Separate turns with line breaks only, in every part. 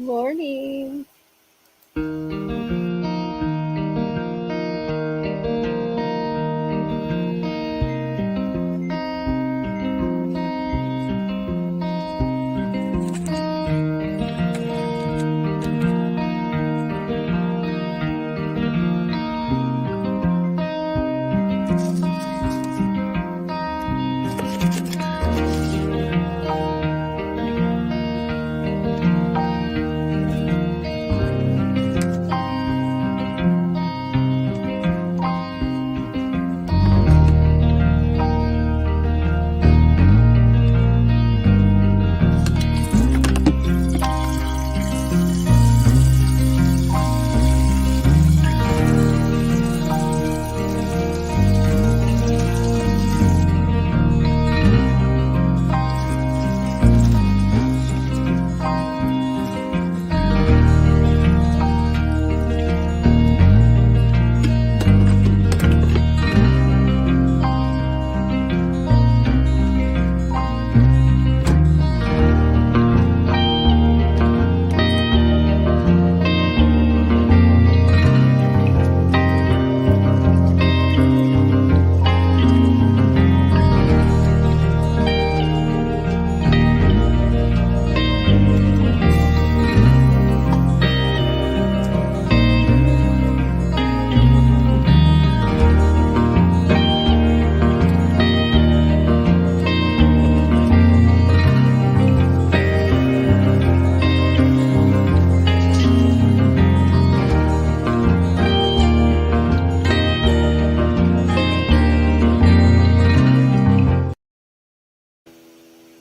morning.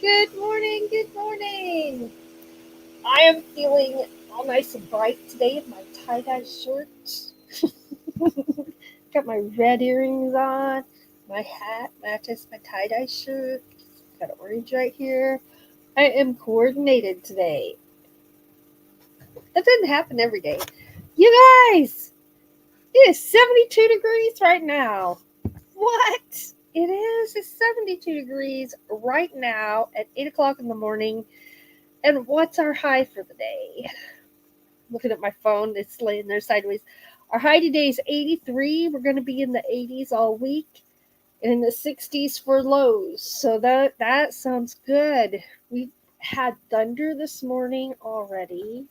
Good morning, good morning. I am feeling all nice and bright today in my tie-dye shirt. Got my red earrings on. My hat matches my tie-dye shirt. Got orange right here. I am coordinated today. That doesn't happen every day. You guys, it is 72 degrees right now. What? It is. It's 72 degrees right now at 8 o'clock in the morning. And what's our high for the day? Looking at my phone, it's laying there sideways. Our high today is 83. We're going to be in the 80s all week and in the 60s for lows. So that sounds good. We had thunder this morning already.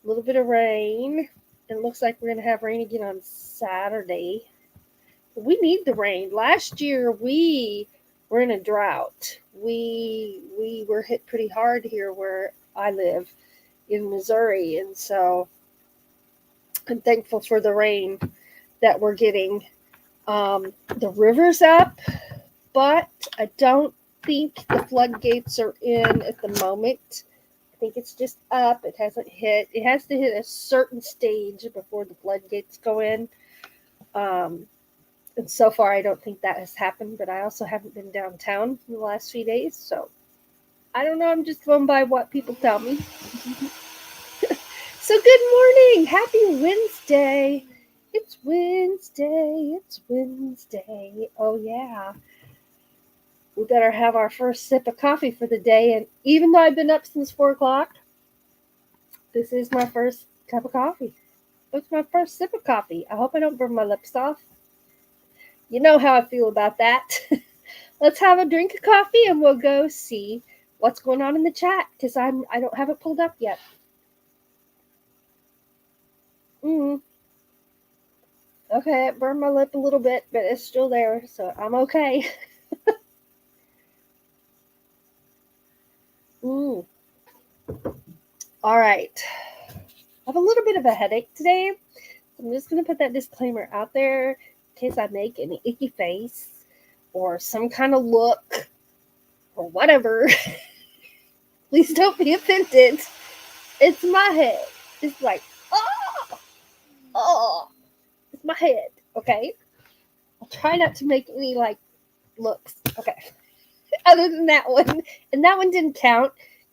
A little bit of rain. It looks like we're going to have rain again on Saturday. We need the rain. Last year we were in a drought. We were hit pretty hard here where I live in Missouri, and so I'm thankful for the rain that we're getting. The river's up, but I don't think the floodgates are in at the moment. I think it's just up. It hasn't hit. It has to hit a certain stage before the floodgates go in. And so far, I don't think that has happened, but I also haven't been downtown in the last few days, so I don't know. I'm just going by what people tell me. So good morning. Happy Wednesday. It's Wednesday. It's Wednesday. Oh, yeah. We better have our first sip of coffee for the day. And even though I've been up since 4 o'clock, this is my first cup of coffee. It's my first sip of coffee. I hope I don't burn my lips off. You know how I feel about that. Let's have a drink of coffee and we'll go see what's going on in the chat because I don't have it pulled up yet. Okay, it burned my lip a little bit, but it's still there, so I'm okay. All right. I have a little bit of a headache today. I'm just going to put that disclaimer out there in case I make an icky face or some kind of look or whatever. Please don't be offended. It's my head. It's like, oh, it's my head, okay? I'll try not to make any, looks. Okay. Other than that one. And that one didn't count.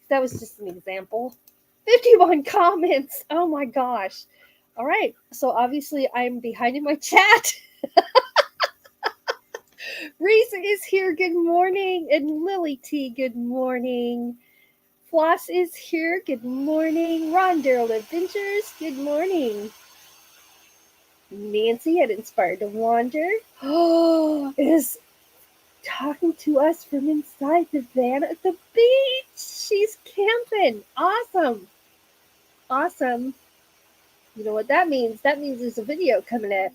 That was just an example. 51 comments. Oh, my gosh. All right. So, obviously, I'm behind in my chat. Reese is here. Good morning. And Lily T, good morning. Floss is here. Good morning. Ron Daryl Adventures. Good morning. Nancy at Inspired to Wander. Oh, is talking to us from inside the van at the beach. She's camping. Awesome. Awesome. You know what that means? That means there's a video coming up.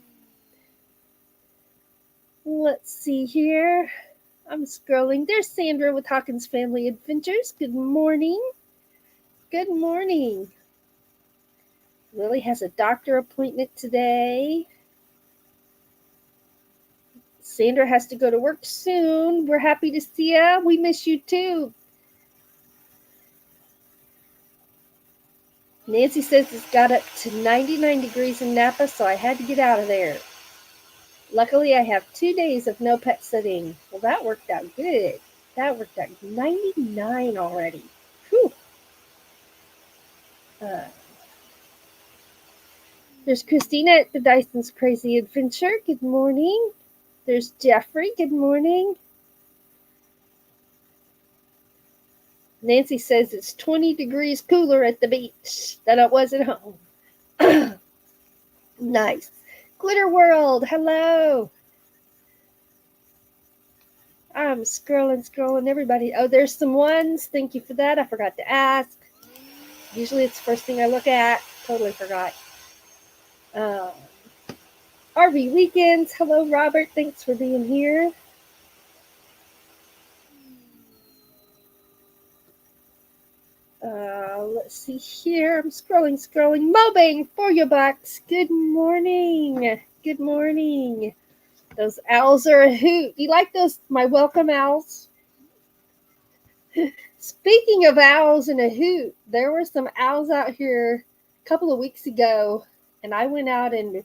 Let's see here. I'm scrolling. There's Sandra with Hawkins Family Adventures. Good morning. Good morning. Lily has a doctor appointment today. Sandra has to go to work soon. We're happy to see you. We miss you too. Nancy says it's got up to 99 degrees in Napa, so I had to get out of there. Luckily, I have 2 days of no pet sitting. Well, that worked out good. That worked out 99 already. Whew. There's Christina at the Dyson's Crazy Adventure. Good morning. There's Jeffrey. Good morning. Nancy says it's 20 degrees cooler at the beach than it was at home. Nice. Glitter World, hello. I'm scrolling, everybody. Oh, there's some ones. Thank you for that. I forgot to ask. Usually it's the first thing I look at. Totally forgot. RV Weekends. Hello, Robert. Thanks for being here. Let's see here. I'm scrolling. Mobang for your bucks. Good morning. Good morning. Those owls are a hoot. You like those, my welcome owls? Speaking of owls and a hoot, there were some owls out here a couple of weeks ago, and I went out and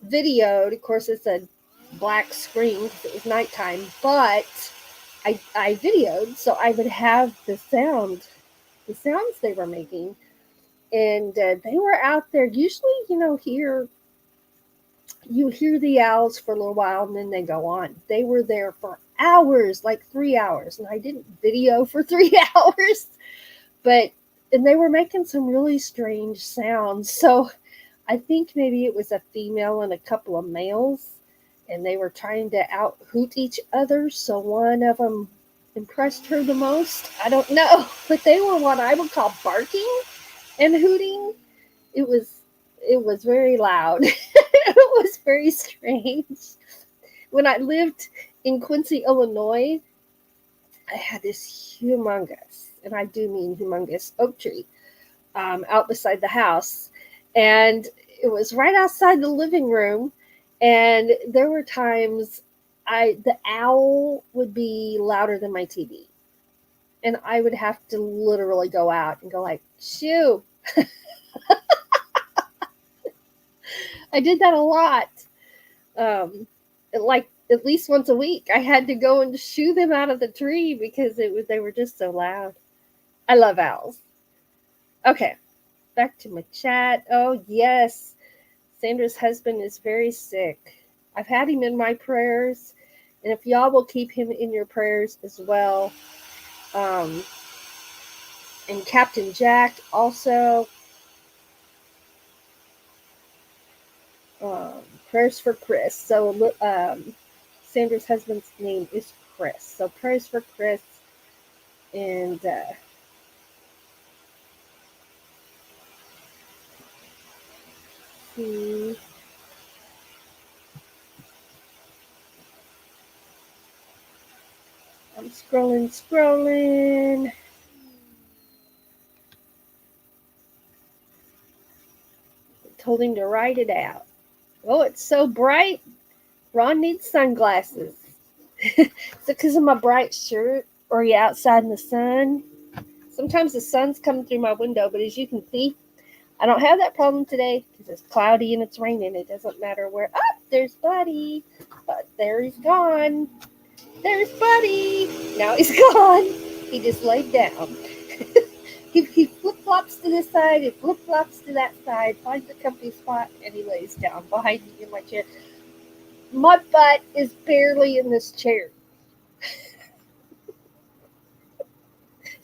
videoed. Of course, it's a black screen because it was nighttime, but I videoed so I would have the sounds they were making, and they were out there. Usually, you hear the owls for a little while and then they go on. They were there for hours, like 3 hours, and I didn't video for 3 hours, and they were making some really strange sounds. So I think maybe it was a female and a couple of males, and they were trying to out hoot each other. So one of them impressed her the most. I don't know, but they were what I would call barking and hooting. It was very loud. It was very strange. When I lived in Quincy, Illinois, I had this humongous, and I do mean humongous, oak tree out beside the house. And it was right outside the living room. And there were times the owl would be louder than my TV. And I would have to literally go out and go like, shoo. I did that a lot. Like at least once a week, I had to go and shoo them out of the tree because they were just so loud. I love owls. Okay, back to my chat. Oh yes, Sandra's husband is very sick. I've had him in my prayers, and if y'all will keep him in your prayers as well. And Captain Jack also. Prayers for Chris. So Sandra's husband's name is Chris. So prayers for Chris. And see. I'm scrolling. I told him to write it out. Oh, it's so bright. Ron needs sunglasses. Is it because of my bright shirt? Or are you outside in the sun? Sometimes the sun's coming through my window, but as you can see, I don't have that problem today because it's cloudy and it's raining. It doesn't matter where. Oh, there's Buddy. But there he's gone. There's Buddy. Now he's gone. He just laid down. He flip-flops to this side, he flip-flops to that side, finds a comfy spot, and he lays down behind me in my chair. My butt is barely in this chair.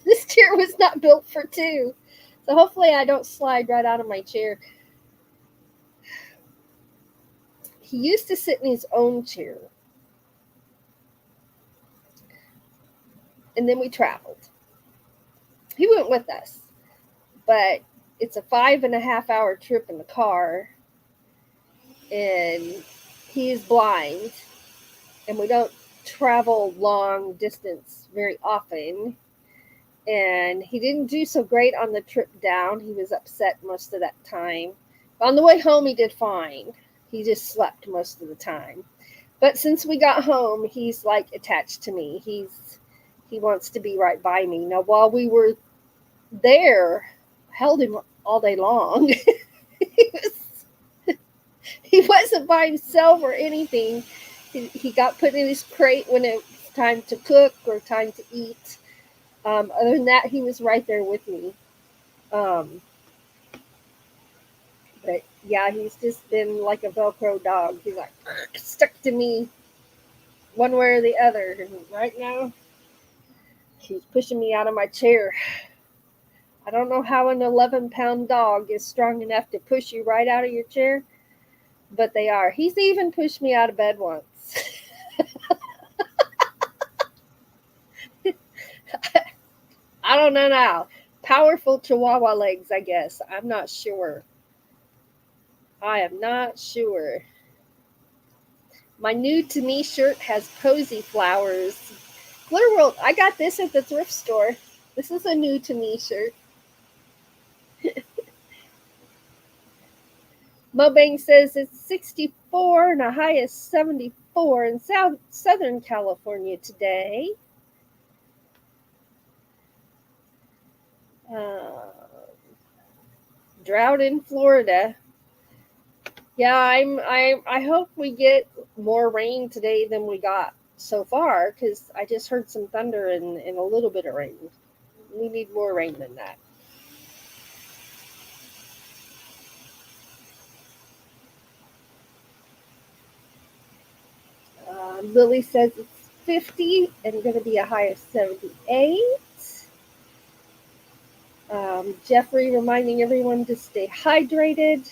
This chair was not built for two. So hopefully I don't slide right out of my chair. He used to sit in his own chair. And then we traveled. He went with us. But it's a 5.5 hour trip in the car. And he is blind. And we don't travel long distance very often. And he didn't do so great on the trip down. He was upset most of that time. On the way home, he did fine. He just slept most of the time. But since we got home, he's like attached to me. He wants to be right by me. Now, while we were there, I held him all day long. He wasn't by himself or anything. He got put in his crate when it was time to cook or time to eat. Other than that, he was right there with me. But yeah, he's just been like a Velcro dog. He's like stuck to me one way or the other. And right now, he's pushing me out of my chair. I don't know how an 11-pound dog is strong enough to push you right out of your chair, but they are. He's even pushed me out of bed once. I don't know now. Powerful Chihuahua legs, I guess. I'm not sure. I am not sure. My new to me shirt has posy flowers. Glitter World, I got this at the thrift store. This is a new to me shirt. Mobang says it's 64 and a high is 74 in Southern California today. Drought in Florida. Yeah, I hope we get more rain today than we got so far, because I just heard some thunder and a little bit of rain. We need more rain than that. Lily says it's 50 and going to be a high of 78. Jeffrey reminding everyone to stay hydrated.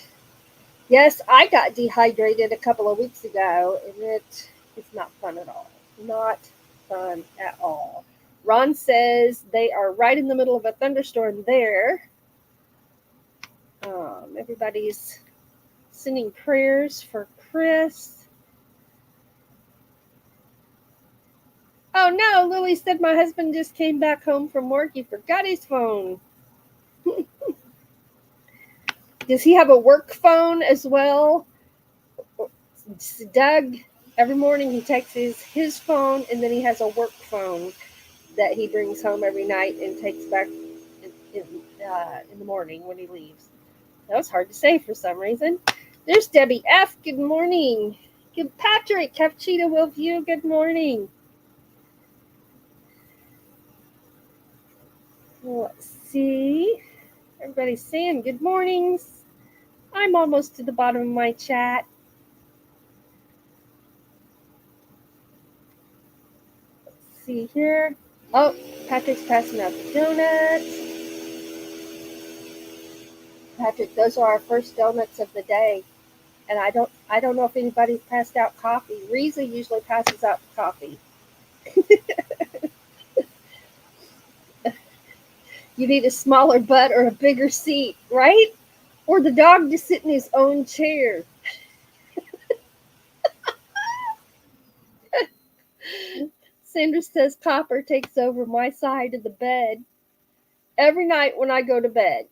Yes, I got dehydrated a couple of weeks ago, and it's not fun at all. Not fun at all. Ron says they are right in the middle of a thunderstorm there. Everybody's sending prayers for Chris. Oh no, Lily said my husband just came back home from work. He forgot his phone. Does he have a work phone as well? Doug, every morning he texts his phone, and then he has a work phone that he brings home every night and takes back in the morning when he leaves. That was hard to say for some reason. There's Debbie F. Good morning. Good Patrick Cappuccino Will View. Good morning. Let's see. Everybody's saying good mornings. I'm almost to the bottom of my chat. Let's see here. Oh, Patrick's passing out the donuts. Patrick, those are our first donuts of the day. And I don't know if anybody's passed out coffee. Reza usually passes out coffee. You need a smaller butt or a bigger seat, right? Or the dog to sit in his own chair. Sandra says Copper takes over my side of the bed. Every night when I go to bed,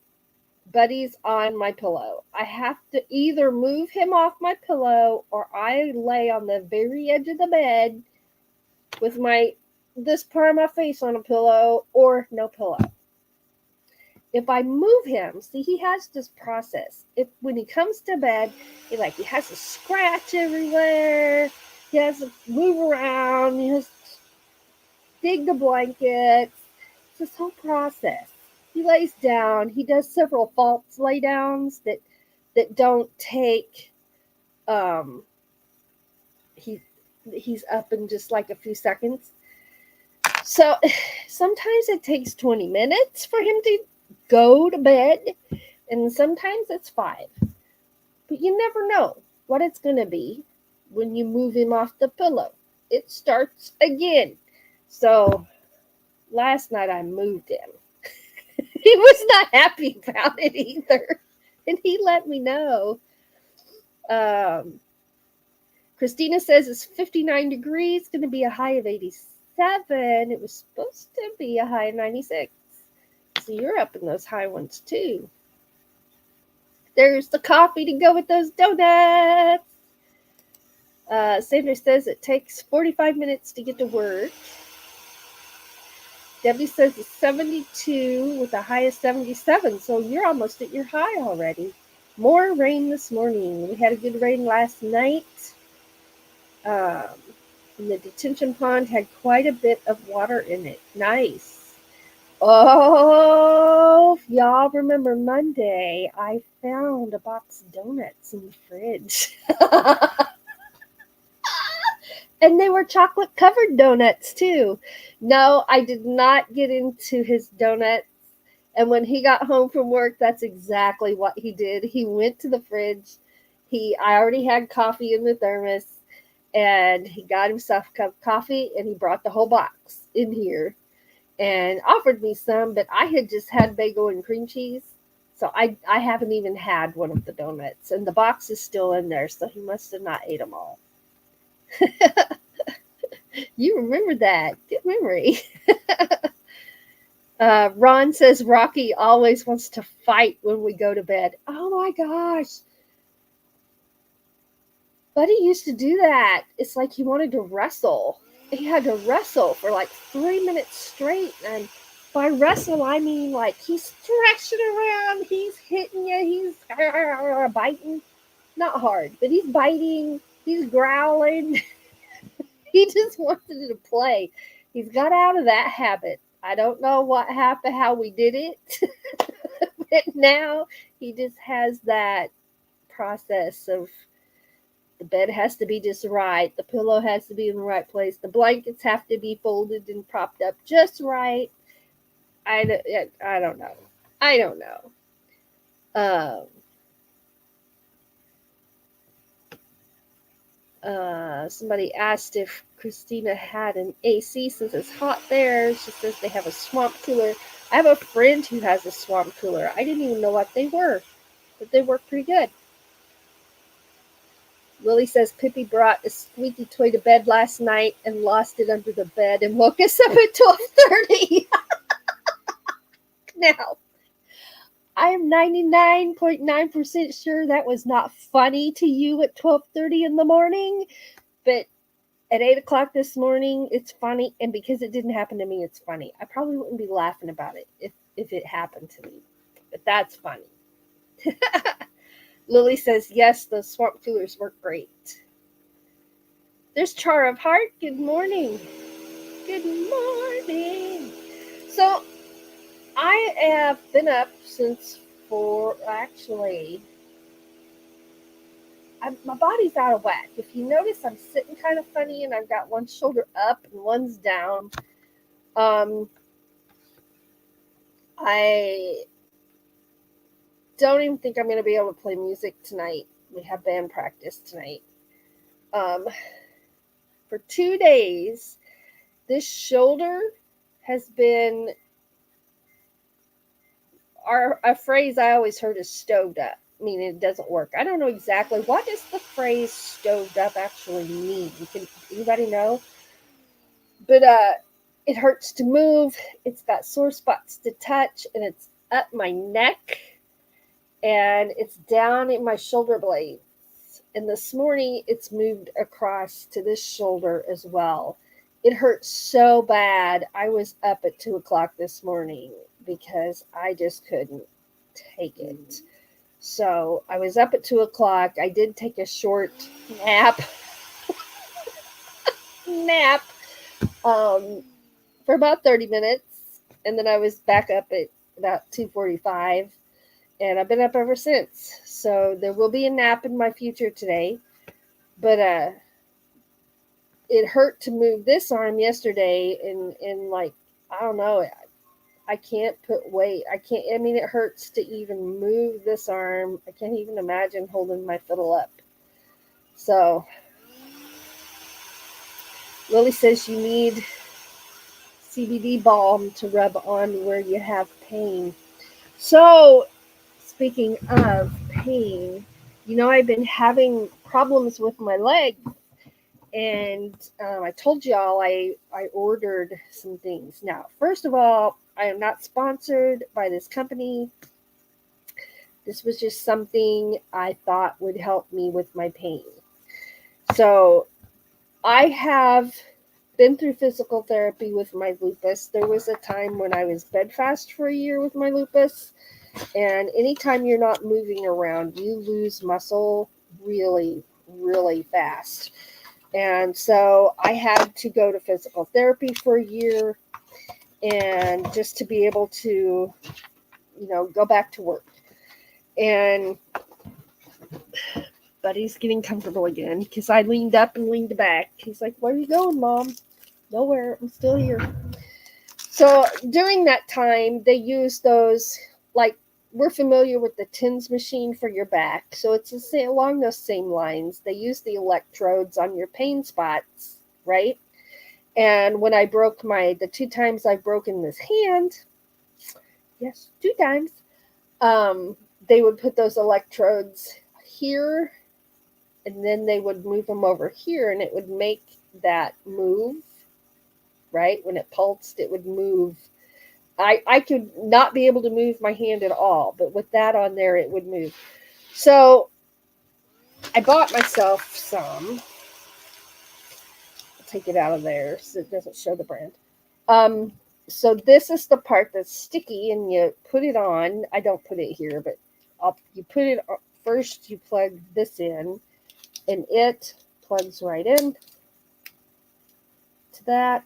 Buddy's on my pillow. I have to either move him off my pillow or I lay on the very edge of the bed with this part of my face on a pillow or no pillow. If I move him, see, he has this process. When he comes to bed, he has to scratch everywhere. He has to move around. He has to dig the blankets. It's this whole process. He lays down. He does several false lay downs that don't take. He's up in just like a few seconds. So sometimes it takes 20 minutes for him to go to bed, and sometimes it's 5. But you never know what it's going to be when you move him off the pillow. It starts again. So last night I moved him. He was not happy about it either. And he let me know. Um, Christina says it's 59 degrees, going to be a high of 87. It was supposed to be a high of 96. So you're up in those high ones too. There's the coffee to go with those donuts. Sandra says it takes 45 minutes to get to work. Debbie says it's 72 with a high of 77. So you're almost at your high already. More rain this morning. We had a good rain last night. And the detention pond had quite a bit of water in it. Nice. Oh, if y'all remember Monday, I found a box of donuts in the fridge. And they were chocolate covered donuts too. No, I did not get into his donuts. And when he got home from work, that's exactly what he did. He went to the fridge. I already had coffee in the thermos, and he got himself a cup of coffee, and he brought the whole box in here and offered me some, but I had just had bagel and cream cheese. So I haven't even had one of the donuts, and the box is still in there, so he must have not ate them all. You remember that. Good memory. Ron says Rocky always wants to fight when we go to bed. Oh my gosh. Buddy used to do that. It's like he wanted to wrestle. He had to wrestle for like 3 minutes straight. And by wrestle, I mean like he's stretching around, he's hitting you, he's biting. Not hard, but he's biting, he's growling. He just wanted to play. He's got out of that habit. I don't know what happened, how we did it. But now he just has that process of the bed has to be just right. The pillow has to be in the right place. The blankets have to be folded and propped up just right. I don't know. I don't know. Somebody asked if Christina had an AC since it's hot there. She says they have a swamp cooler. I have a friend who has a swamp cooler. I didn't even know what they were, but they work pretty good. Lily says Pippi brought a squeaky toy to bed last night and lost it under the bed and woke us up at 12:30. Now, I am 99.9% sure that was not funny to you at 12:30 in the morning, but at 8 o'clock this morning, it's funny, and because it didn't happen to me, it's funny. I probably wouldn't be laughing about it if it happened to me, but that's funny. Lily says, yes, the swamp coolers work great. There's Char of Heart. Good morning. Good morning. So, I have been up since 4, actually, my body's out of whack. If you notice, I'm sitting kind of funny, and I've got one shoulder up and one's down. I don't even think I'm going to be able to play music tonight. We have band practice tonight. For 2 days, this shoulder has been a phrase I always heard is stoved up. I mean, it doesn't work. I don't know exactly what does the phrase stoved up actually mean. Can anybody know? But it hurts to move. It's got sore spots to touch, and it's up my neck, and it's down in my shoulder blades. And this morning, it's moved across to this shoulder as well. It hurts so bad. I was up at 2 o'clock this morning because I just couldn't take it. So I was up at 2 o'clock. I did take a short nap. For about 30 minutes. And then I was back up at about 2:45. And I've been up ever since. So there will be a nap in my future today. But it hurt to move this arm yesterday, and like, I don't know, I can't put weight. I mean, it hurts to even move this arm. I can't even imagine holding my fiddle up. So, Lily says you need CBD balm to rub on where you have pain. So, speaking of pain, I've been having problems with my leg, and I told y'all I ordered some things. Now, first of all, I am not sponsored by this company. This was just something I thought would help me with my pain. So I have been through physical therapy with my lupus. There was a time when I was bedfast for a year with my lupus. And anytime you're not moving around, you lose muscle really, really fast. And so I had to go to physical therapy for a year, and just to be able to, go back to work. And Buddy's getting comfortable again because I leaned up and leaned back. He's like, "Where are you going, Mom?" "Nowhere. I'm still here." So during that time, they use those, like, we're familiar with the TINS machine for your back. So it's along those same lines. They use the electrodes on your pain spots, right? And when I broke the 2 times I've broken this hand, yes, 2 times, they would put those electrodes here, and then they would move them over here, and it would make that move, right? When it pulsed, it would move. I could not be able to move my hand at all, but with that on there, it would move. So I bought myself some. I'll take it out of there so it doesn't show the brand. So this is the part that's sticky, and you put it on. I don't put it here, but you put it first. You plug this in, and it plugs right in to that.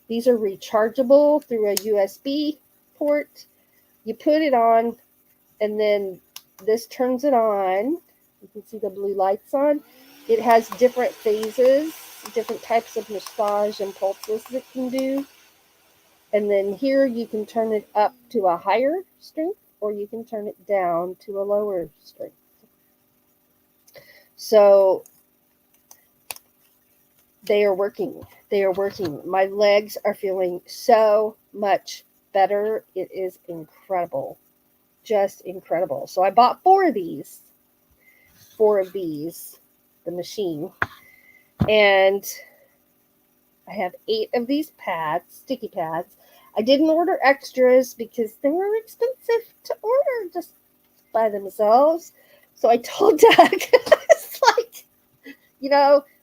These are rechargeable through a USB port. You put it on, and then this turns it on. You can see the blue lights on. It has different phases, different types of massage and pulses it can do. And then here you can turn it up to a higher strength, or you can turn it down to a lower strength. So they are working. They are working. My legs are feeling so much better. It is incredible. Just incredible. So I bought 4 of these. 4 of these, the machine. And I have 8 of these pads, sticky pads. I didn't order extras because they were expensive to order just by themselves. So I told Doug, it's like,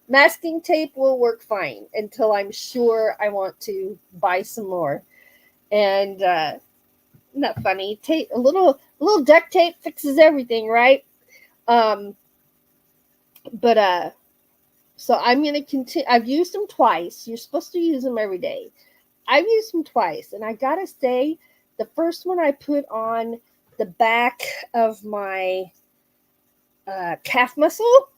masking tape will work fine until I'm sure I want to buy some more. And isn't that funny? Tape, a little duct tape fixes everything, right? So I'm going to continue. I've used them twice. You're supposed to use them every day. I've used them twice, and I gotta say, the first one I put on the back of my calf muscle,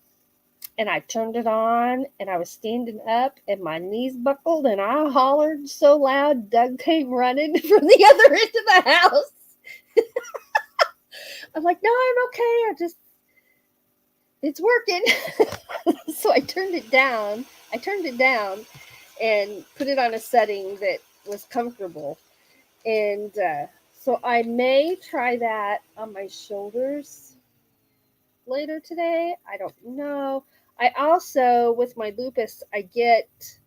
and I turned it on, and I was standing up, and my knees buckled, and I hollered so loud, Doug came running from the other end of the house. I'm like, "No, I'm okay. It's working." So I turned it down. And put it on a setting that was comfortable. And so I may try that on my shoulders later today. I don't know. I also, with my lupus, I just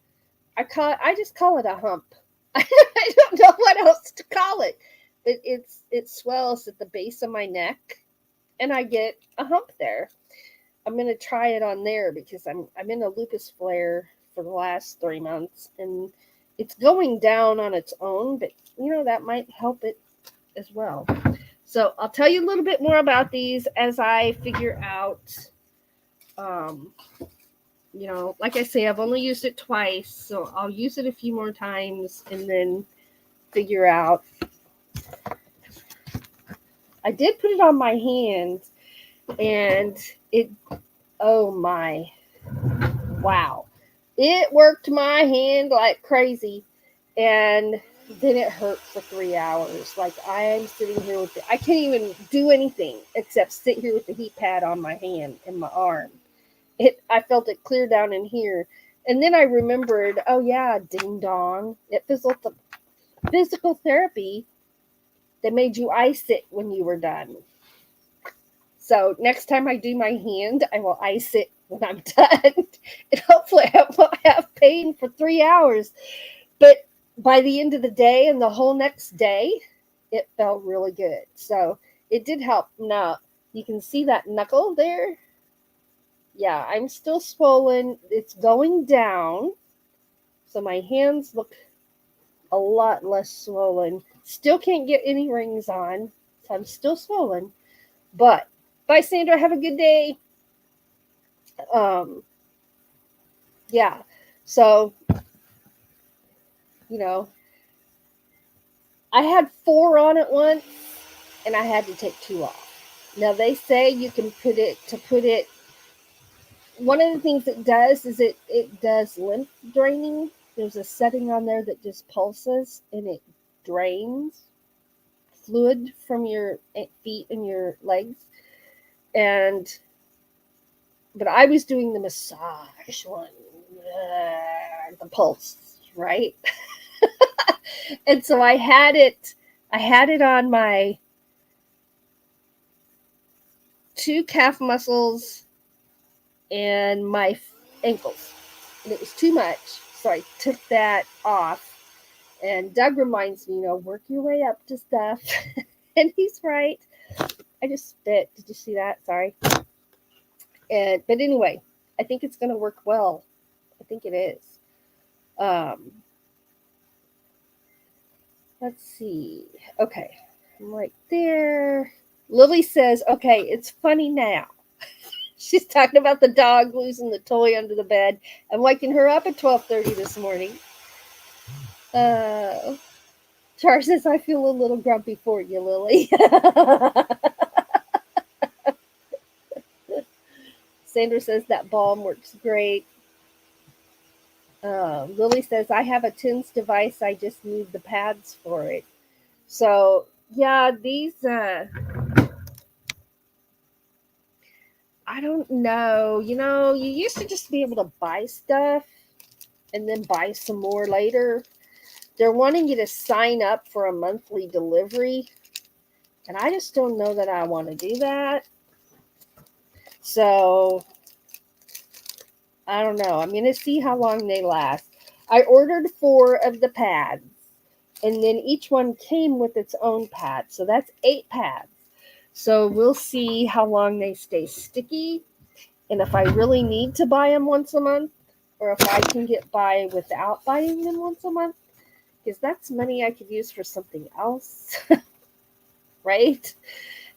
call it a hump. I don't know what else to call it, but it swells at the base of my neck, and I get a hump there. I'm gonna try it on there because I'm in a lupus flare for the last 3 months, and it's going down on its own, but that might help it as well. So I'll tell you a little bit more about these as I figure out. Like I say, I've only used it twice, so I'll use it a few more times and then figure out. I did put it on my hand, and oh my, wow. It worked my hand like crazy. And then it hurt for 3 hours. Like I'm sitting here with I can't even do anything except sit here with the heat pad on my hand and my arm. I felt it clear down in here. And then I remembered, oh yeah, ding dong. Physical therapy, they made you ice it when you were done. So next time I do my hand, I will ice it when I'm done. And hopefully I won't have pain for 3 hours. But by the end of the day and the whole next day, it felt really good. So it did help. Now, you can see that knuckle there. Yeah, I'm still swollen. It's going down. So my hands look a lot less swollen. Still can't get any rings on. So I'm still swollen. But bye, Sandra. Have a good day. Um, yeah. So, you know, I had 4 on at once and I had to take 2 off. Now they say you can put it. One of the things it does is it does lymph draining. There's a setting on there that just pulses and it drains fluid from your feet and your legs. But I was doing the massage one, the pulse, right? And so I had it on my 2 calf muscles and my ankles. And it was too much. So I took that off. And Doug reminds me, work your way up to stuff. And he's right. I just spit. Did you see that? Sorry. But anyway, I think it's going to work well. I think it is. Let's see. Okay. I'm right there. Lily says, okay, it's funny now. She's talking about the dog losing the toy under the bed. I'm waking her up at 12:30 this morning. Char says, I feel a little grumpy for you, Lily. Sandra says that balm works great. Lily says, I have a TINS device. I just need the pads for it. So, yeah, these, I don't know. You used to just be able to buy stuff and then buy some more later. They're wanting you to sign up for a monthly delivery. And I just don't know that I want to do that. So, I don't know. I'm going to see how long they last. I ordered 4 of the pads. And then each one came with its own pad. So that's 8 pads. So we'll see how long they stay sticky. And if I really need to buy them once a month. Or if I can get by without buying them once a month. Because that's money I could use for something else. Right?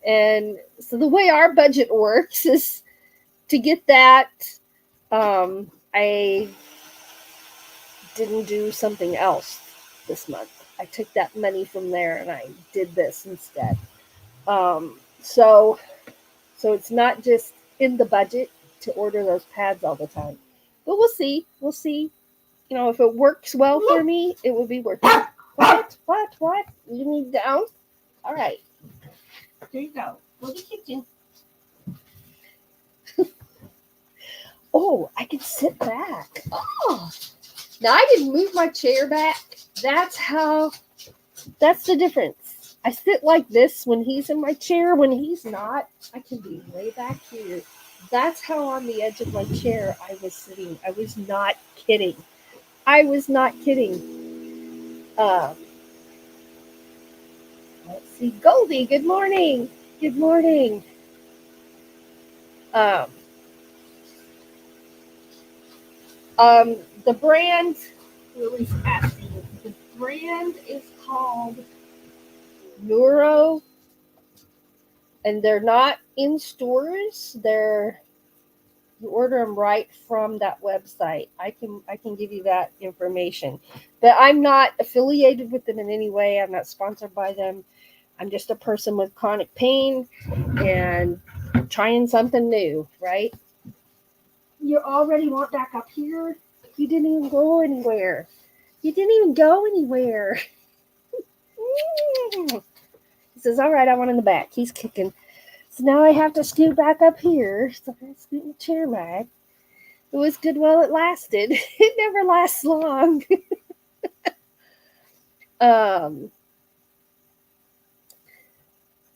And so the way our budget works is to get that. I didn't do something else this month. I took that money from there and I did this instead. So it's not just in the budget to order those pads all the time. But we'll see. We'll see. If it works well for me, it will be worth it. What? You need down? All right. There you go. Go to the kitchen. Oh, I can sit back. Oh. Now, I didn't move my chair back. That's the difference. I sit like this when he's in my chair. When he's not, I can be way back here. That's how on the edge of my chair I was sitting. I was not kidding. Let's see. Goldie, good morning. Good morning. The brand, Lily's asking, the brand is called Neuro, and they're not in stores. You order them right from that website. I can give you that information, but I'm not affiliated with them in any way. I'm not sponsored by them. I'm just a person with chronic pain and trying something new, right? You already want back up here? You didn't even go anywhere. You didn't even go anywhere. He says, all right, I want in the back. He's kicking. So now I have to scoot back up here. So I'm going to scoot the chair back. It was good while it lasted. It never lasts long.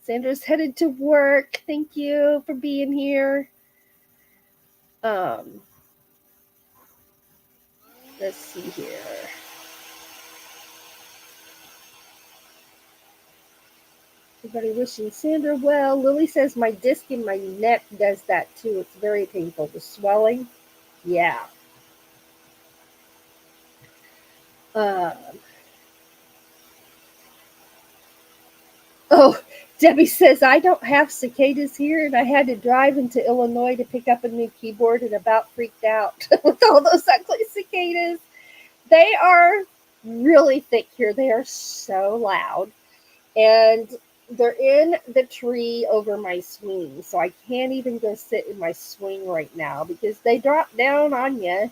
Sandra's headed to work. Thank you for being here. Let's see here. Everybody wishing Sandra well. Lily says my disc in my neck does that too. It's very painful. The swelling. Yeah. Oh, Debbie says I don't have cicadas here, and I had to drive into Illinois to pick up a new keyboard and about freaked out with all those ugly cicadas. They are really thick here. They are so loud. And they're in the tree over my swing, so I can't even go sit in my swing right now because they drop down on you.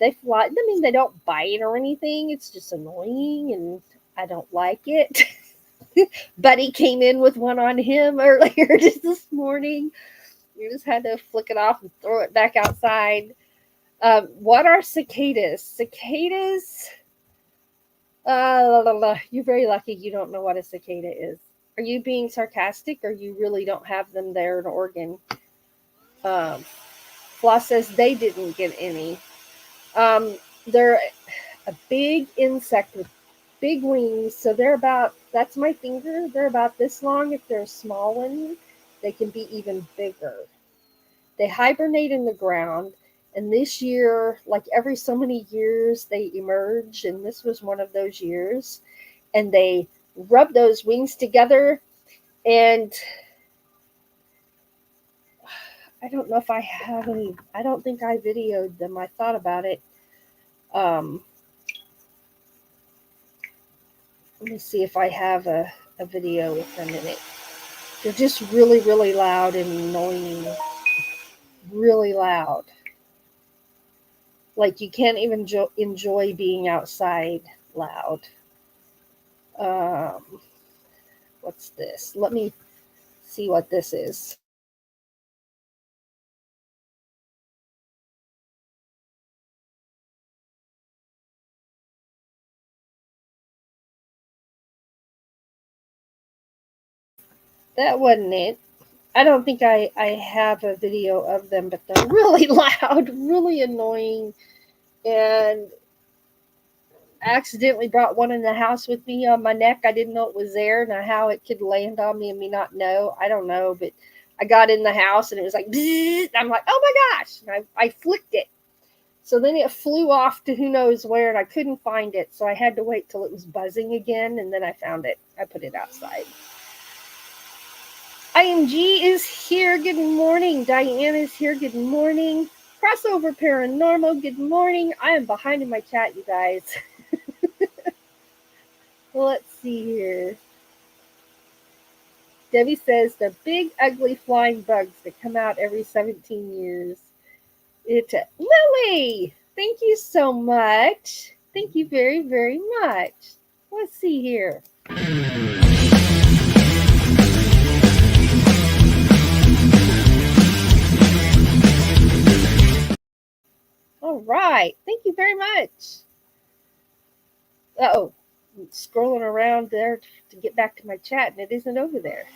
They fly. I mean, they don't bite or anything. It's just annoying, and I don't like it. Buddy came in with one on him earlier just this morning. You just had to flick it off and throw it back outside. What are cicadas? Cicadas. You're very lucky you don't know what a cicada is. Are you being sarcastic or you really don't have them there in Oregon? Floss says they didn't get any. They're a big insect with big wings. So they're about, that's my finger. They're about this long. If they're a small one, they can be even bigger. They hibernate in the ground. And this year, like every so many years, they emerge. And this was one of those years. And they rub those wings together. And I don't know if I have any. I don't think I videoed them. I thought about it. Let me see if I have a video with them in it. They're just really, really loud and annoying. Really loud. Like you can't even enjoy being outside loud. What's this? Let me see what this is. That wasn't it. I don't think I have a video of them, but they're really loud, really annoying. And I accidentally brought one in the house with me on my neck. I didn't know it was there. Now, how it could land on me and me not know, I don't know. But I got in the house and it was like, bzzz. I'm like, oh my gosh. And I flicked it. So then it flew off to who knows where, and I couldn't find it. So I had to wait till it was buzzing again, and then I found it. I put it outside. IMG is here. Good morning. Diane is here. Good morning. Crossover Paranormal. Good morning. I am behind in my chat, you guys. Let's see here. Debbie says the big, ugly flying bugs that come out every 17 years. Lily, thank you so much. Thank you very, very much. Let's see here. All right. Thank you very much. Uh-oh. I'm scrolling around there to get back to my chat, and it isn't over there.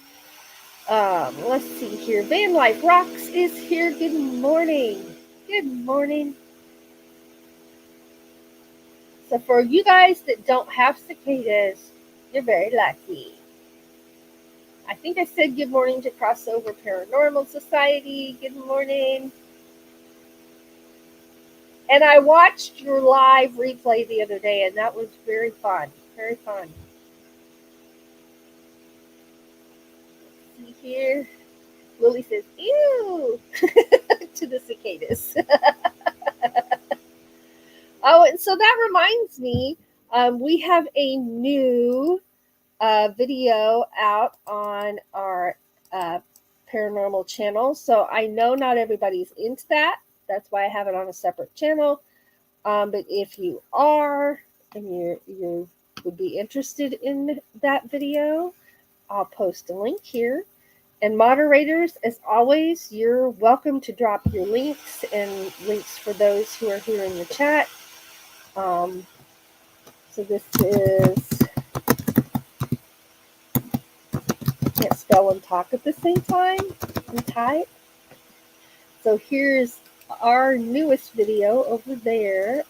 Let's see here. Van Life Rocks is here. Good morning. Good morning. So for you guys that don't have cicadas, you're very lucky. I think I said good morning to Crossover Paranormal Society. Good morning. And I watched your live replay the other day, and that was very fun. Very fun. Let's see here. Lily says, ew, to the cicadas. Oh, and so that reminds me, we have a new video out on our paranormal channel. So I know not everybody's into that. That's why I have it on a separate channel. But if you are and you would be interested in that video, I'll post a link here. And moderators, as always, you're welcome to drop your links and links for those who are here in the chat. So this is, I can't spell and talk at the same time and type. So here's our newest video over there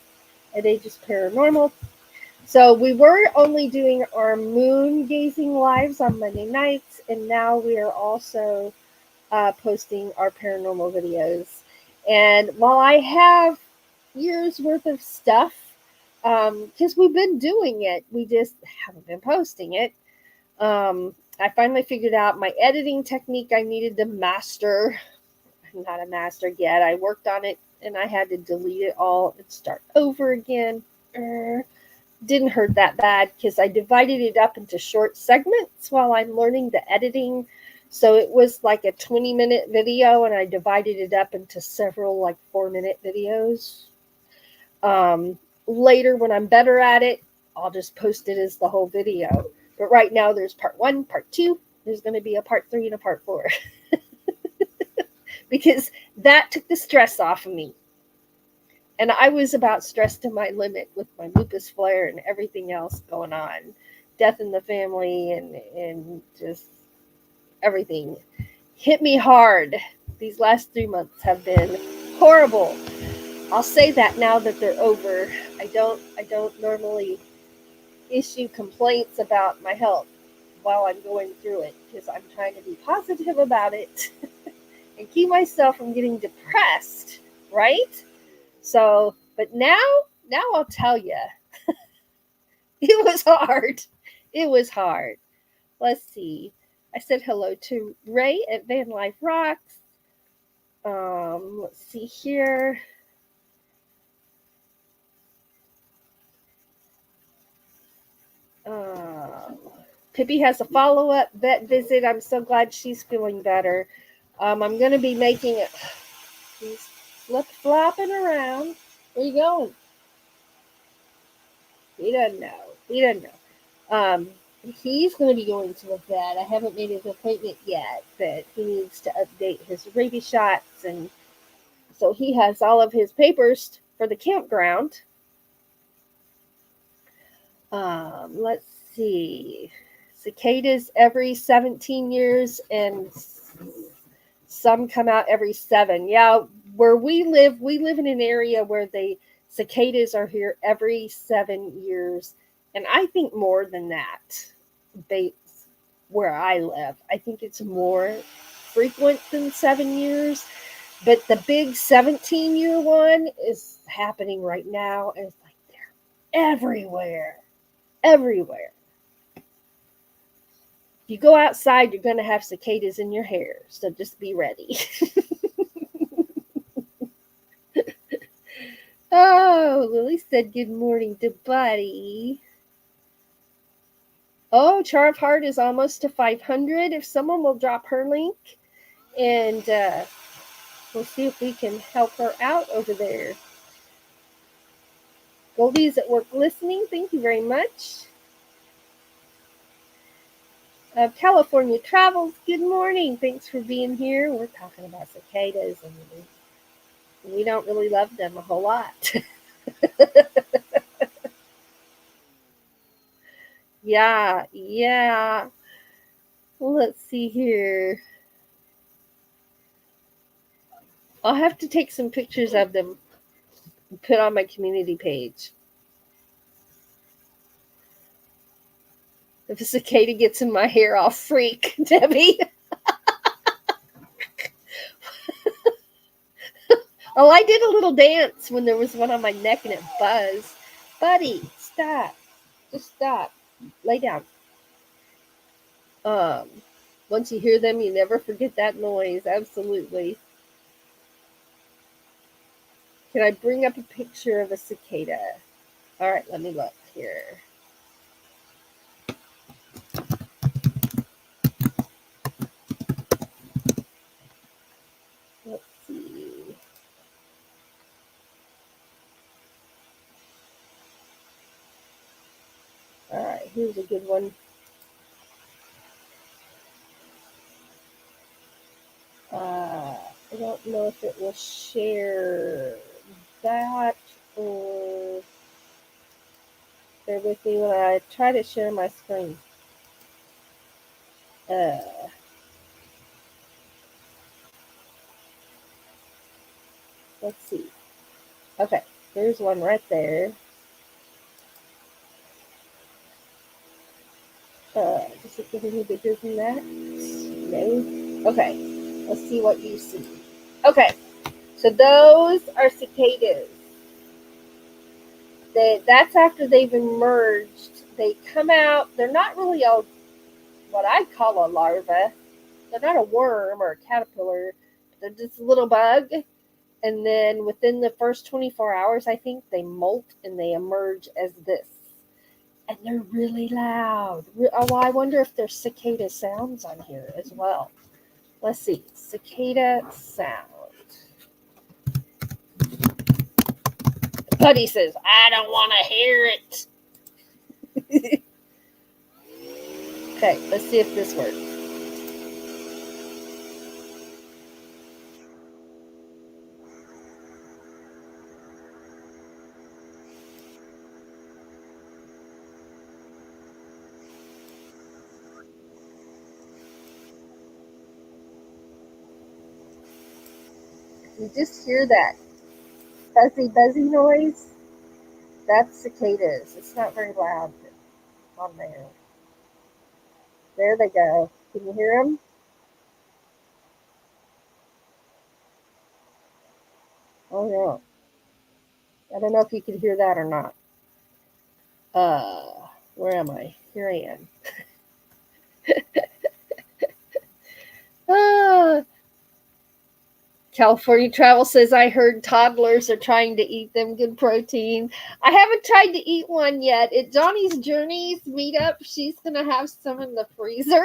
at Aegis Paranormal. So we were only doing our moon gazing lives on Monday nights, and now we are also posting our paranormal videos. And while I have years worth of stuff, because we've been doing it, we just haven't been posting it. I finally figured out my editing technique I needed to master. I'm not a master yet. I worked on it and I had to delete it all and start over again. Didn't hurt that bad because I divided it up into short segments while I'm learning the editing. So it was like a 20-minute video and I divided it up into several like 4-minute videos. Later, when I'm better at it, I'll just post it as the whole video. But right now there's part 1, part 2. There's going to be a part 3 and a part 4. Because that took the stress off of me. And I was about stressed to my limit with my lupus flare and everything else going on. Death in the family and just everything hit me hard. These last 3 months have been horrible. I'll say that now that they're over. I don't normally issue complaints about my health while I'm going through it because I'm trying to be positive about it and keep myself from getting depressed, right? So, but now I'll tell you, it was hard. It was hard. Let's see. I said hello to Ray at Van Life Rocks. Let's see here. Pippi has a follow-up vet visit. I'm so glad she's feeling better. I'm going to be making it. He's flip-flopping around. Where you going? He doesn't know. He's going to be going to the vet. I haven't made his appointment yet, but he needs to update his rabies shots. And so he has all of his papers for the campground. Let's see. Cicadas every 17 years and some come out every 7. Yeah, where we live in an area where the cicadas are here every 7 years. And I think more than that, where I live. I think it's more frequent than 7 years. But the big 17-year one is happening right now. And it's like they're everywhere. Everywhere. If you go outside, you're going to have cicadas in your hair. So just be ready. Oh, Lily said good morning to Buddy. Oh, Char of Heart is almost to 500. If someone will drop her link, and we'll see if we can help her out over there. Goldie's at work listening. Thank you very much. California Travels, good morning. Thanks for being here. We're talking about cicadas, and we don't really love them a whole lot. Yeah. Let's see here. I'll have to take some pictures of them and put on my community page. If a cicada gets in my hair, I'll freak, Debbie. Oh, I did a little dance when there was one on my neck and it buzzed. Buddy, stop. Just stop. Lay down. Once you hear them, you never forget that noise. Absolutely. Can I bring up a picture of a cicada? All right, let me look here. Let's see. All right, here's a good one. I don't know if it will share that or bear with me when I try to share my screen. Uh, let's see. Okay, there's one right there. Does it get any bigger than that? No. Okay, let's see what you see. Okay, so those are cicadas. That's after they've emerged. They come out. They're not really what I'd call a larva. They're not a worm or a caterpillar. They're just a little bug. And then within the first 24 hours, I think they molt and they emerge as this. And they're really loud. Oh, well, I wonder if there's cicada sounds on here as well. Let's see. Cicada sound. Buddy says, I don't want to hear it. Okay, let's see if this works. You just hear that buzzy noise. That's cicadas. It's not very loud on there. There they go. Can you hear them? Oh, yeah. I don't know if you can hear that or not. Where am I? Here I am. Ah, California Travel says, I heard toddlers are trying to eat them. Good protein. I haven't tried to eat one yet. At Johnny's Journeys meetup, she's going to have some in the freezer.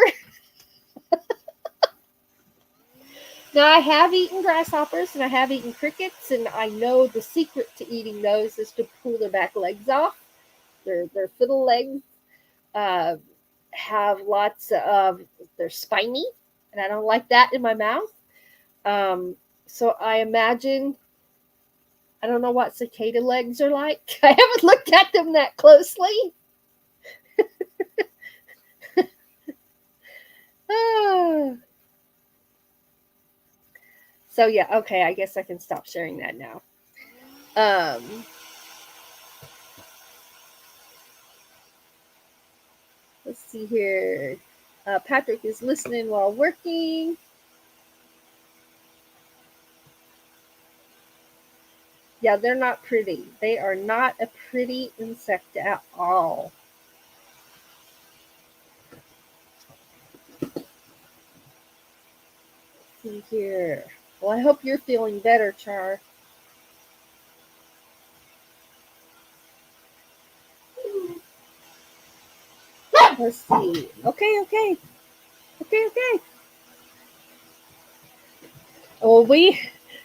Now, I have eaten grasshoppers and I have eaten crickets, and I know the secret to eating those is to pull their back legs off. Their fiddle legs uh, have lots of, they're spiny, and I don't like that in my mouth. So I imagine, I don't know what cicada legs are like. I haven't looked at them that closely. Ah. So yeah, okay, I guess I can stop sharing that now. Let's see here. Patrick is listening while working. Yeah, they're not pretty. They are not a pretty insect at all. Let's see here. Well, I hope you're feeling better, Char. Let's see. Okay. Well,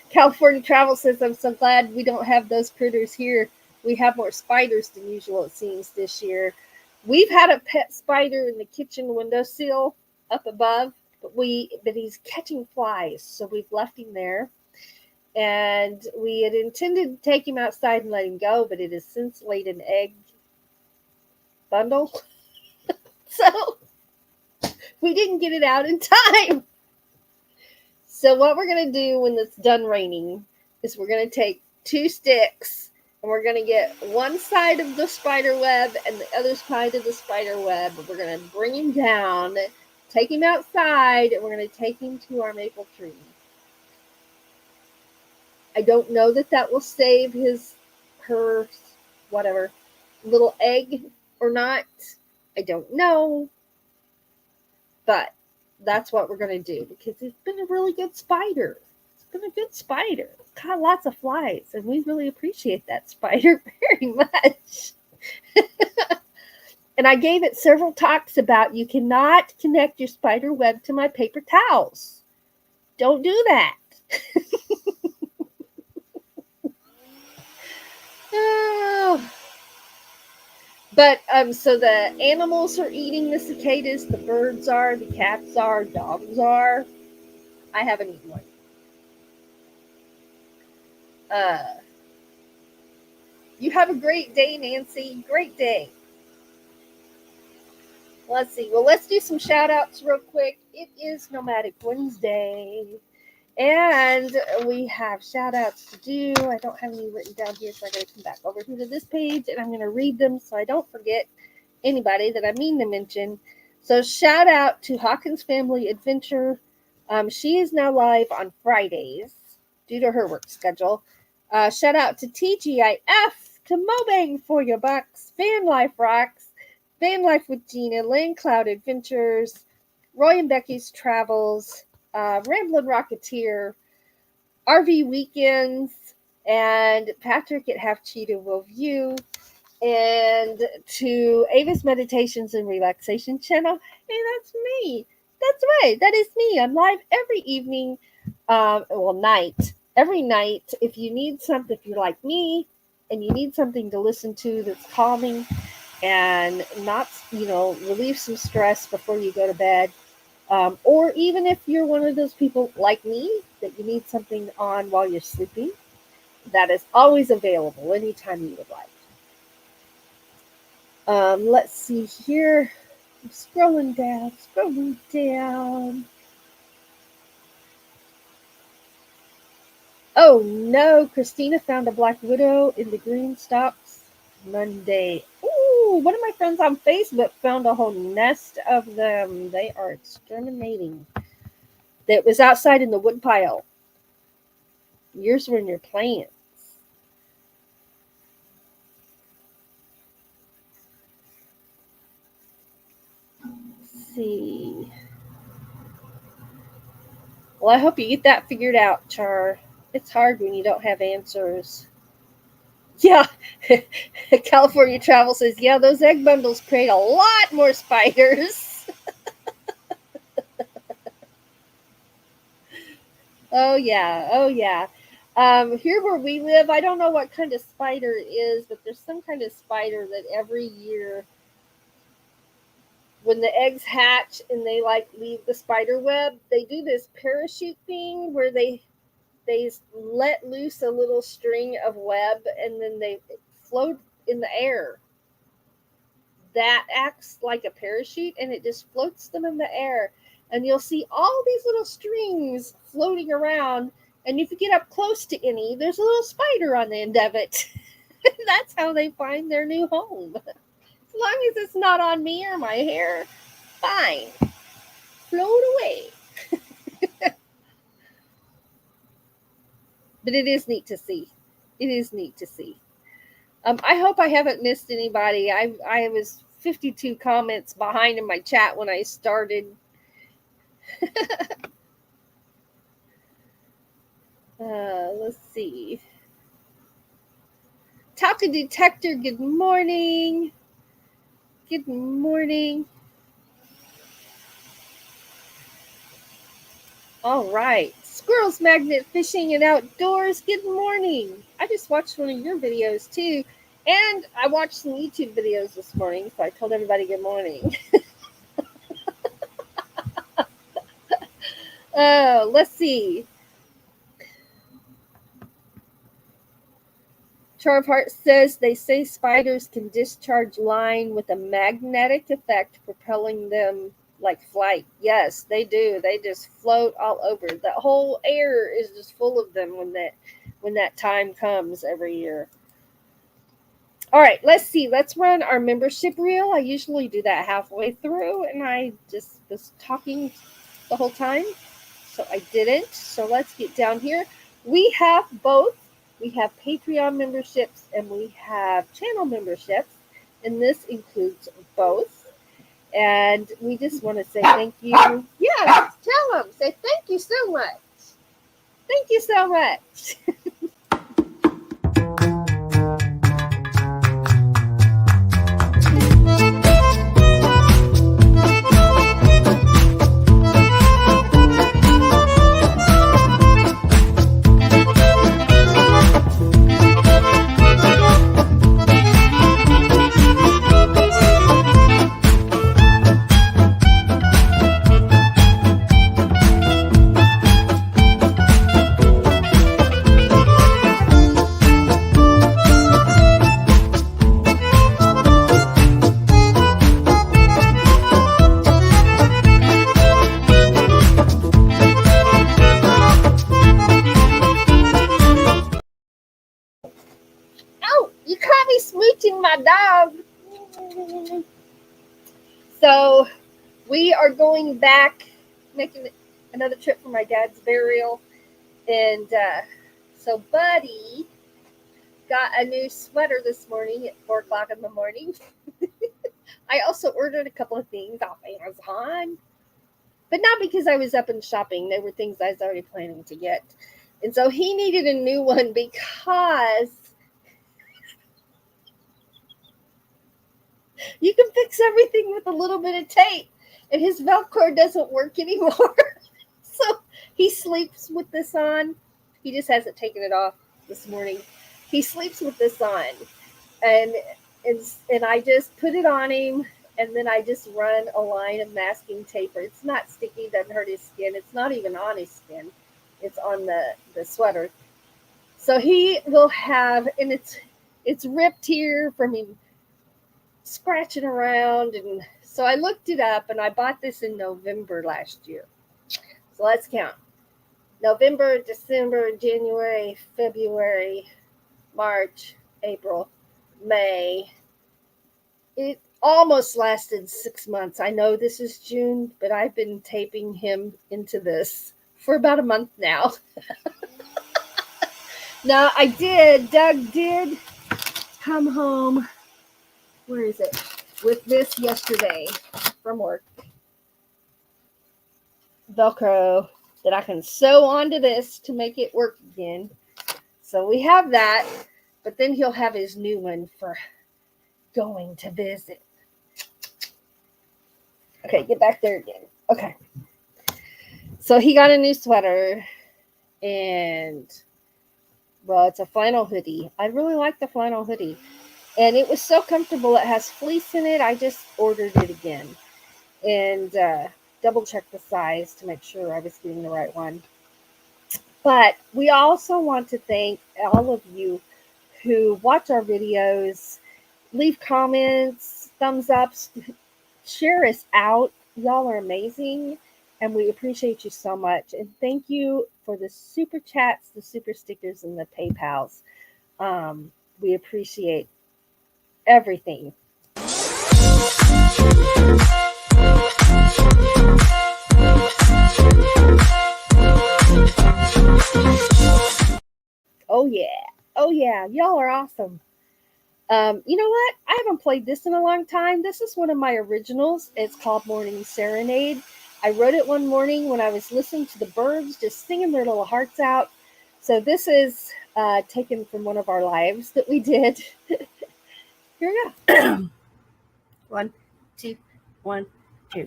California Travel says, I'm so glad we don't have those critters here. We have more spiders than usual, it seems, this year. We've had a pet spider in the kitchen windowsill up above, but he's catching flies, so we've left him there. And we had intended to take him outside and let him go, but it has since laid an egg bundle. So we didn't get it out in time. So what we're going to do when it's done raining is we're going to take 2 sticks and we're going to get one side of the spider web and the other side of the spider web. We're going to bring him down, take him outside, and we're going to take him to our maple tree. I don't know that will save her, whatever, little egg or not. I don't know. But that's what we're going to do because it's been a really good spider. It's been a good spider. Caught lots of flies, and we really appreciate that spider very much. And I gave it several talks about you cannot connect your spider web to my paper towels. Don't do that. Oh. But so the animals are eating the cicadas, the birds are, the cats are, dogs are. I haven't eaten one. You have a great day, Nancy. Great day. Let's see. Well, let's do some shout outs real quick. It is Nomadic Wednesday. And we have shout outs to do. I don't have any written down here, so I gotta come back over here to this page and I'm gonna read them so I don't forget anybody that I mean to mention. So shout out to Hawkins Family Adventure. She is now live on Fridays due to her work schedule. Shout out to TGIF, to Mobang for your bucks, Van Life Rocks, Van Life with Gina, Land Cloud Adventures, Roy and Becky's Travels, Ramblin' Rocketeer, RV Weekends, and Patrick at Half Cheetah Will View, and to Ava's Meditations and Relaxation channel. Hey, that's me. That's right. That is me. I'm live every evening, night. Every night. If you need something, if you're like me, and you need something to listen to that's calming and not, relieve some stress before you go to bed, or even if you're one of those people like me that you need something on while you're sleeping, that is always available anytime you would like. Let's see here. I'm scrolling down. Oh no, Christina found a black widow in the green stalks Monday. Ooh, one of my friends on Facebook found a whole nest of them. They are exterminating. That was outside in the wood pile. Yours were in your plants. Let's see. Well, I hope you get that figured out, Char. It's hard when you don't have answers. Yeah, California Travel says, yeah, those egg bundles create a lot more spiders. Oh, yeah. Here where we live, I don't know what kind of spider it is, but there's some kind of spider that every year, when the eggs hatch and they leave the spider web, they do this parachute thing where they let loose a little string of web and then they float in the air. That acts like a parachute and it just floats them in the air. And you'll see all these little strings floating around. And if you get up close to any, there's a little spider on the end of it. That's how they find their new home. As long as it's not on me or my hair, fine. Float away. But it is neat to see. I hope I haven't missed anybody. I was 52 comments behind in my chat when I started. Let's see. Talking Detector, good morning. Good morning. All right. Squirrels Magnet Fishing and Outdoors, good morning. I just watched one of your videos too. And I watched some YouTube videos this morning, so I told everybody good morning. Let's see. Char of Heart says they say spiders can discharge line with a magnetic effect, propelling them like flight. Yes, they do. They just float all over. The whole air is just full of them when that time comes every year. All right, let's see. Let's run our membership reel. I usually do that halfway through, and I just was talking the whole time, so I didn't. So let's get down here. We have both. We have Patreon memberships and we have channel memberships, and this includes both. And we just want to say thank you. Yes, tell them. Say thank you so much. Thank you so much. So we are going back, making another trip for my dad's burial. And so Buddy got a new sweater this morning at 4 o'clock in the morning. I also ordered a couple of things off Amazon, but not because I was up and shopping. They were things I was already planning to get. And so he needed a new one because you can fix everything with a little bit of tape, and his Velcro doesn't work anymore. So he sleeps with this on. He just hasn't taken it off this morning. He sleeps with this on, and and I just put it on him, and then I just run a line of masking tape. It's not sticky, doesn't hurt his skin. It's not even on his skin. It's on the sweater. So he will have, and it's ripped here from him scratching around. And so I looked it up, and I bought this in November last year. So let's count. November, December, January, February, March, April, May. It almost lasted 6 months. I know this is June, but I've been taping him into this for about a month now. Now, Doug did come home, where is it, with this yesterday from work. Velcro that I can sew onto this to make it work again. So we have that, but then he'll have his new one for going to visit. Okay, get back there again. Okay. So he got a new sweater, and well, it's a flannel hoodie. I really like the flannel hoodie. And it was so comfortable. It has fleece in it. I just ordered it again. And double checked the size to make sure I was getting the right one. But we also want to thank all of you who watch our videos, leave comments, thumbs ups, share us out. Y'all are amazing, and we appreciate you so much. And thank you for the super chats, the super stickers, and the PayPals. We appreciate everything. Oh yeah. Oh yeah. Y'all are awesome. You know what? I haven't played this in a long time. This is one of my originals. It's called Morning Serenade. I wrote it one morning when I was listening to the birds just singing their little hearts out. So this is taken from one of our lives that we did. Here we go. 1, 2, 1, 2.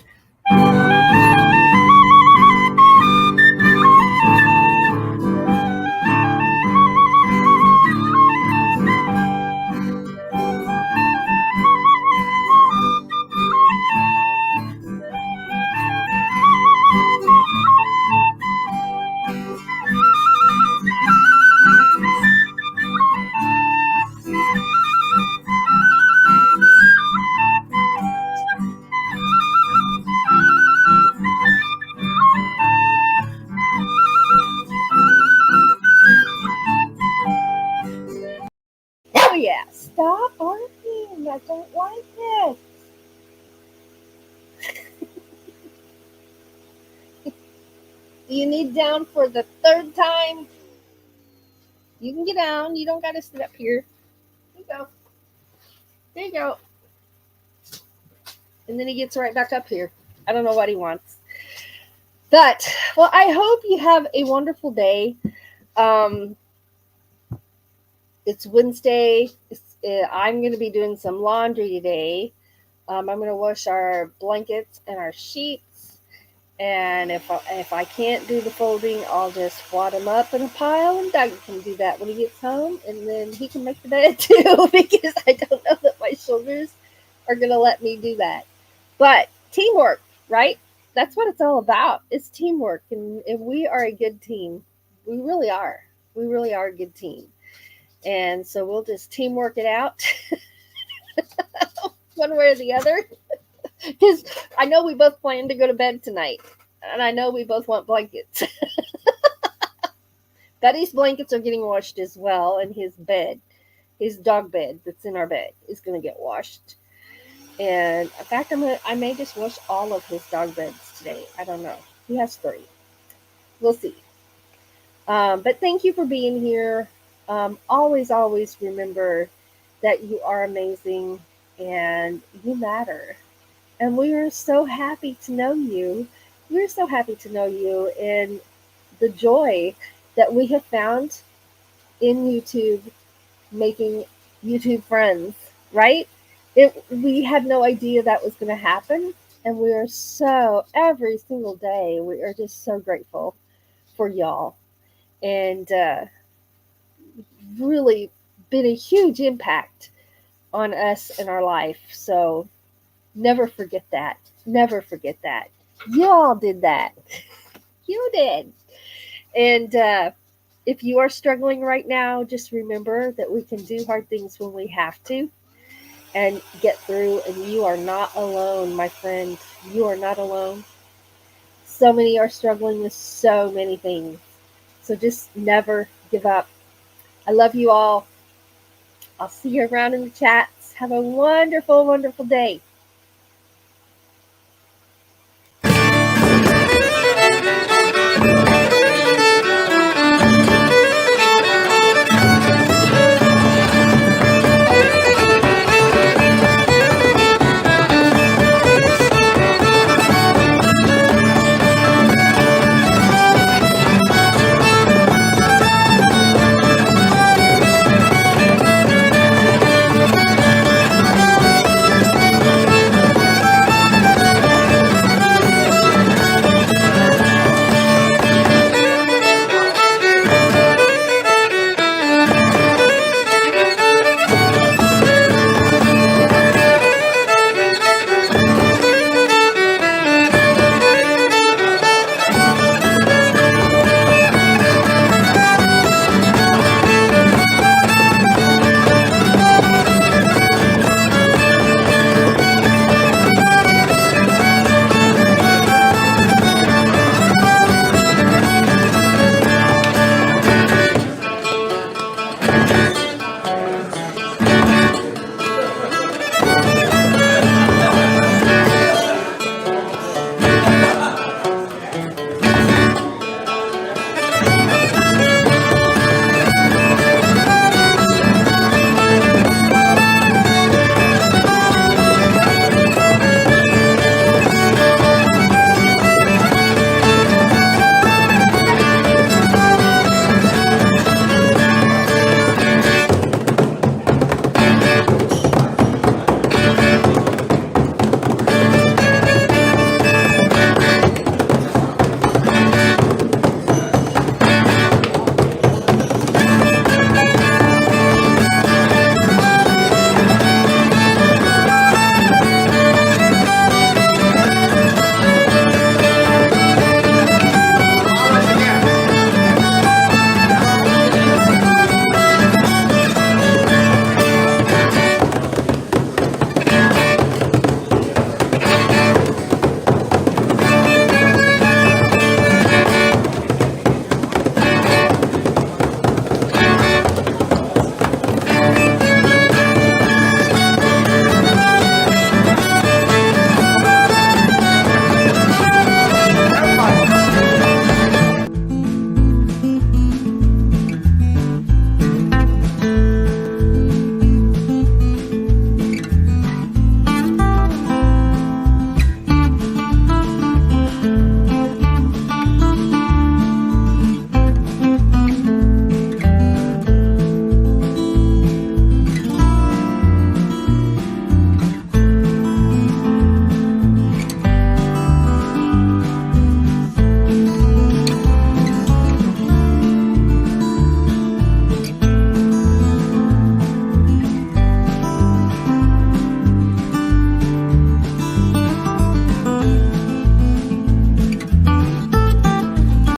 Oh yeah, stop barking. I don't like this. Do you need down for the third time? You can get down. You don't got to sit up here. There you go. There you go. And then he gets right back up here. I don't know what he wants. But, well, I hope you have a wonderful day. It's Wednesday. I'm going to be doing some laundry today. I'm going to wash our blankets and our sheets. And if I can't do the folding, I'll just wad them up in a pile, and Doug can do that when he gets home, and then he can make the bed too, because I don't know that my shoulders are going to let me do that. But teamwork, right? That's what it's all about. It's teamwork, and we are a good team. We really are. We really are a good team. And so we'll just teamwork it out one way or the other. Because I know we both plan to go to bed tonight. And I know we both want blankets. Betty's blankets are getting washed as well. And his bed, his dog bed that's in our bed, is going to get washed. And in fact, I may just wash all of his dog beds today. I don't know. He has three. We'll see. But thank you for being here. Always, always remember that you are amazing and you matter. And we are so happy to know you. We're so happy to know you and the joy that we have found in YouTube, making YouTube friends, right? We had no idea that was going to happen. And we are so, every single day, we are just so grateful for y'all. And really been a huge impact on us in our life. So never forget that. Never forget that. Y'all did that. You did. And if you are struggling right now, just remember that we can do hard things when we have to and get through. And you are not alone, my friend. You are not alone. So many are struggling with so many things. So just never give up. I love you all. I'll see you around in the chats. Have a wonderful, wonderful day.